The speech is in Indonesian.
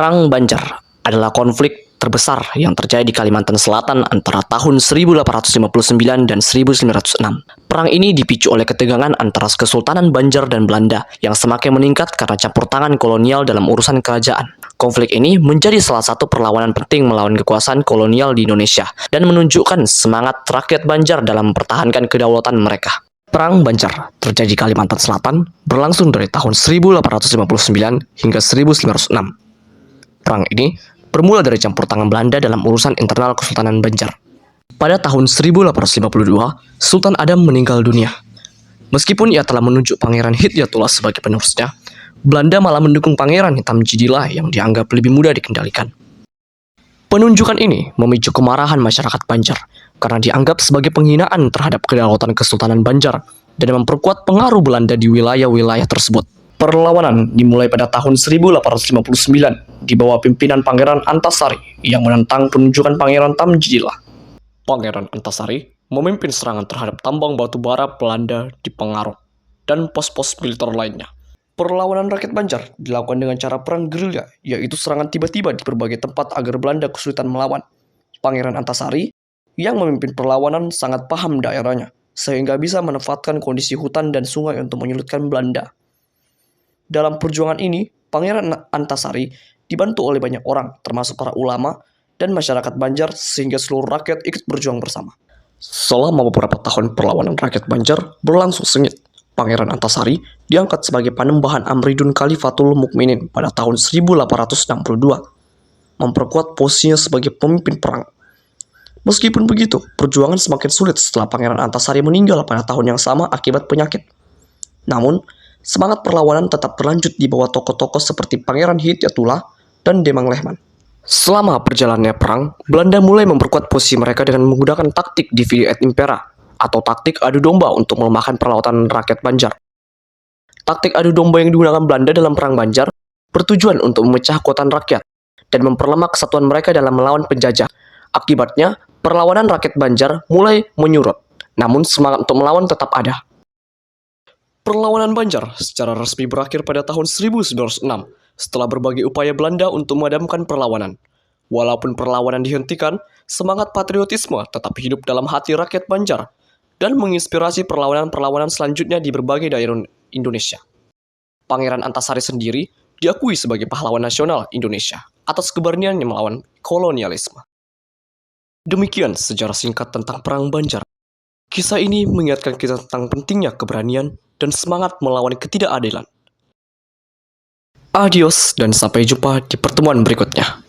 Perang Banjar adalah konflik terbesar yang terjadi di Kalimantan Selatan antara tahun 1859 dan 1906. Perang ini dipicu oleh ketegangan antara Kesultanan Banjar dan Belanda yang semakin meningkat karena campur tangan kolonial dalam urusan kerajaan. Konflik ini menjadi salah satu perlawanan penting melawan kekuasaan kolonial di Indonesia dan menunjukkan semangat rakyat Banjar dalam mempertahankan kedaulatan mereka. Perang Banjar terjadi di Kalimantan Selatan berlangsung dari tahun 1859 hingga 1906. Perang ini bermula dari campur tangan Belanda dalam urusan internal Kesultanan Banjar. Pada tahun 1852, Sultan Adam meninggal dunia. Meskipun ia telah menunjuk Pangeran Hidayatullah sebagai penerusnya, Belanda malah mendukung Pangeran Hitam Jidillah yang dianggap lebih mudah dikendalikan. Penunjukan ini memicu kemarahan masyarakat Banjar karena dianggap sebagai penghinaan terhadap kedaulatan Kesultanan Banjar dan memperkuat pengaruh Belanda di wilayah-wilayah tersebut. Perlawanan dimulai pada tahun 1859 di bawah pimpinan Pangeran Antasari yang menentang penunjukan Pangeran Tamjidillah. Pangeran Antasari memimpin serangan terhadap tambang batu bara Belanda di Pengarok dan pos-pos militer lainnya. Perlawanan rakyat Banjar dilakukan dengan cara perang gerilya, yaitu serangan tiba-tiba di berbagai tempat agar Belanda kesulitan melawan. Pangeran Antasari yang memimpin perlawanan sangat paham daerahnya, sehingga bisa memanfaatkan kondisi hutan dan sungai untuk menyulitkan Belanda. Dalam perjuangan ini, Pangeran Antasari dibantu oleh banyak orang, termasuk para ulama dan masyarakat Banjar, sehingga seluruh rakyat ikut berjuang bersama. Selama beberapa tahun perlawanan rakyat Banjar berlangsung sengit, Pangeran Antasari diangkat sebagai panembahan Amridun Khalifatul Mukminin pada tahun 1862, memperkuat posisinya sebagai pemimpin perang. Meskipun begitu, perjuangan semakin sulit setelah Pangeran Antasari meninggal pada tahun yang sama akibat penyakit. Namun, semangat perlawanan tetap berlanjut di bawah tokoh-tokoh seperti Pangeran Hidayatullah dan Demang Lehman. Selama perjalanannya perang, Belanda mulai memperkuat posisi mereka dengan menggunakan taktik divide et impera atau taktik adu domba untuk melemahkan perlawanan rakyat Banjar. Taktik adu domba yang digunakan Belanda dalam perang Banjar bertujuan untuk memecah kekuatan rakyat dan memperlemah kesatuan mereka dalam melawan penjajah. Akibatnya, perlawanan rakyat Banjar mulai menyurut, namun semangat untuk melawan tetap ada. Perlawanan Banjar secara resmi berakhir pada tahun 1906 setelah berbagai upaya Belanda untuk memadamkan perlawanan. Walaupun perlawanan dihentikan, semangat patriotisme tetap hidup dalam hati rakyat Banjar dan menginspirasi perlawanan-perlawanan selanjutnya di berbagai daerah Indonesia. Pangeran Antasari sendiri diakui sebagai pahlawan nasional Indonesia atas keberaniannya melawan kolonialisme. Demikian sejarah singkat tentang Perang Banjar. Kisah ini mengingatkan kita tentang pentingnya keberanian dan semangat melawan ketidakadilan. Adios dan sampai jumpa di pertemuan berikutnya.